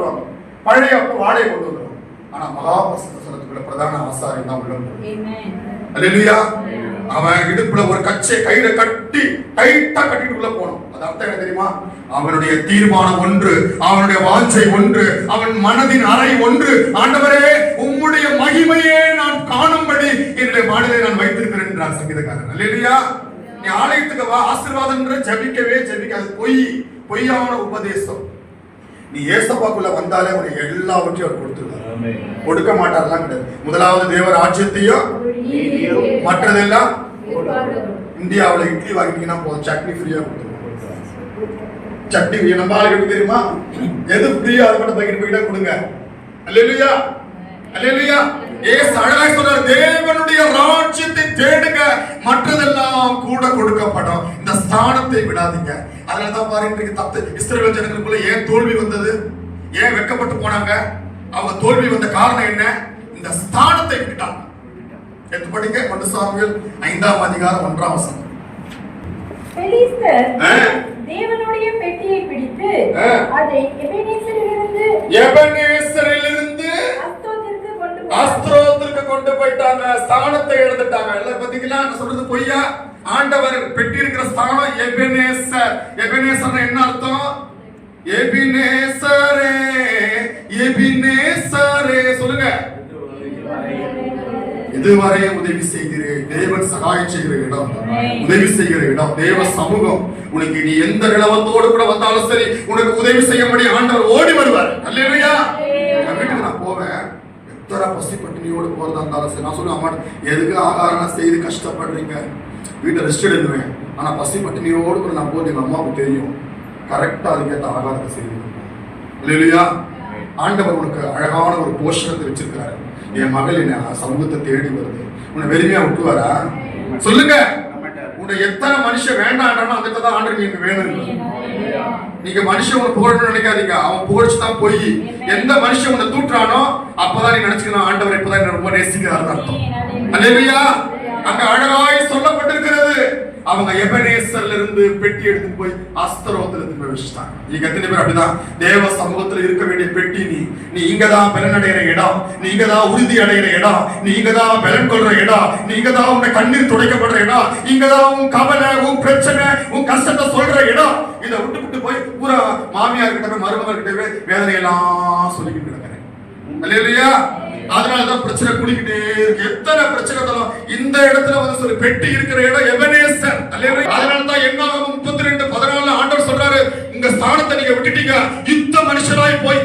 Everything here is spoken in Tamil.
வருவாங்க, பழைய வாடகை கொண்டு வருவாங்க. ஆனா மகா பரிசுத்த ஸ்தலத்துக்குள்ள பிரதான ஆசாரி தான் உள்ள போறான். அல்லேலூயா. அவன் இடுப்புல ஒரு கச்சை கையில கட்டி டைட்டா கட்டிட்டு உள்ள போனோம். அது அர்த்தம் என்ன தெரியுமா? அவனுடைய தீர்மானம் ஒன்று, அவனுடைய வாஞ்சை ஒன்று, அவன் மனதின் அறை ஒன்று. ஆண்டவரே, உம்முடைய மகிமையே நான் காணும்படி என்னுடைய மனதை நான் வைத்திருக்கிறேன் என்றார் சங்கீதக்காரன். அல்லேலூயா. நீ ஆலயத்துக்கு வா, ஆசீர்வாதம் ஜெபிக்கவே ஜெபிக்காது. பொய்யான உபதேசம். நீ ஏசப்பாக்குள்ள வந்தாலே உனக்கு எல்லாவற்றையும் அவர் கொடுத்துருவார். கொடுக்க மாட்டார்லாம் கிடையாது. முதலாவது தேவ ராஜ்யத்தையும் மற்றதெல்லாம். இந்தியாவில் இட்லி வாங்கிட்டீங்கன்னா போதும், சட்னி ஃப்ரீயா கொடுத்துருவாங்க. சட்னி நம்ம ஆளுக்கு தெரியுமா? எது ஃப்ரீயா அதை மட்டும் பைக்கிட்டு போயிட்டா கொடுங்க. அல்லேலூயா, அல்லேலூயா. ஏசு அழகாய் சொல்றார், தேவனுடைய ராஜ்யத்தை தேடுங்க, மற்றதெல்லாம் கூட கொடுக்கப்படும். இந்த ஸ்தானத்தை விடாதீங்க. அதனாலதான் பாருங்க, இஸ்ரவேல் ஜனங்களுக்குள்ள ஏன் தோல்வி வந்தது, ஏன் வெட்கப்பட்டு போனாங்க? அவங்க தோல்வி வந்த காரணம் என்ன? இந்த ஸ்தானத்தை விட்டாங்க. எடுத்து படிங்க, 1 சாமுவேல் 5ஆம் அதிகாரம் 1ஆம் வசனம். பெலிஸ்தர் தேவனுடைய பெட்டியை பிடித்து அதை எபெனேசரிலிருந்து அஸ்தரோத்திற்கு கொண்டு போயிட்டாங்க. ஸ்தானத்தை எழுதிட்டாங்க. எல்லாம் பாத்தீங்களா? சொல்றது பொய்யா? ஆண்டவர் பெட்டி இருக்கிற ஸ்தானம் எபெனேசர். எபெனேசர் என்ன அர்த்தம்? எபினேசரே, எபினேசரே சொல்லுங்க. இதுவரை உதவி செய்கிறேன். தேவன் சகாயம் செய்கிற இடம், உதவி செய்கிற இடம், தேவ சமூகம். உனக்கு நீ எந்த நிலவரத்தோடு கூட வந்தாலும் சரி, உனக்கு உதவி செய்யும்படி ஆண்டவர் ஓடி வருவார். அல்லேலூயா. வீட்டுக்கு நான் போவேன், எத்தனை பசி பட்டினியோடு போறதா இருந்தாலும் சரி, நான் சொல்லுவேன், அம்மா எதுக்கு ஆகாரம் செய்து கஷ்டப்படுறீங்க, வீட்டை ரெஸ்ட் எடுத்துவேன். ஆனா பசி பட்டினியோடு கூட நான் போது எங்க அம்மாவுக்கு தெரியும், கரெக்டா அதுக்கேற்ற ஆகாரத்தை செய்வேன். அல்லேலூயா. ஆண்டவர் உனக்கு அழகான ஒரு போஷணத்தை வச்சிருக்கிறாரு. என் மகள் என்ன சமூகத்தை தேடி வருது, உன்னை வெறுமையா விட்டுவாரா? சொல்லுங்க. உன்னை எத்தனை மனுஷன் வேண்டாம் அந்த தான் ஆண்டவர் நீங்க வேணும். நீங்க மனுஷன் உன்னை புகழணும்னு நினைக்காதீங்க, அவன் புகழ்ச்சிதான் போய். எந்த மனுஷன் உன்னை தூட்டுறானோ அப்பதான் நீ நினைச்சுக்கணும், ஆண்டவர் இப்பதான் ரொம்ப நேசிக்கிறார் அர்த்தம். அல்லேலூயா. அங்க அழகாய் சொல்லப்பட்டிருக்கிறது, அவங்க எபெனேசர்ல இருந்து பெட்டி எடுத்து போய் அஸ்தரோத்துல இருந்து போய் வச்சுட்டாங்க. நீங்க எத்தனை பேர் அப்படிதான்? தேவ சமூகத்துல இருக்க வேண்டிய பெட்டி நீ இங்கதான் பலன் அடைகிற இடம், நீங்க தான் உறுதி அடைகிற இடம், நீங்க தான் பலன் கொள்ற இடம், நீங்க தான் உங்க கண்ணீர் துடைக்கப்படுற இடம், இங்கதான் உன் கவலை, உன் பிரச்சனை, உன் கஷ்டத்தை சொல்ற இடம். இதை விட்டு போய் பூரா மாமியார் கிட்ட போய் மருமகள் கிட்ட போய் வேதனையெல்லாம் சொல்லிக்கிட்டு இருக்கிறேன். அல்லேலூயா. அதனாலதான் பிரச்சனை குடிக்கிட்டே இருக்கு. எத்தனை பிரச்சனை இருந்தாலும் இந்த இடத்துல வந்து சொல்லி பெட்டி இருக்கிற இடம் எபெனேசர். அதனாலதான் என்னாகும் 32:14 ஆண்டவர் சொல்றாரு, உங்க ஸ்தானத்தை நீங்க விட்டுட்டீங்க, யுத்த மனுஷனாய் போய்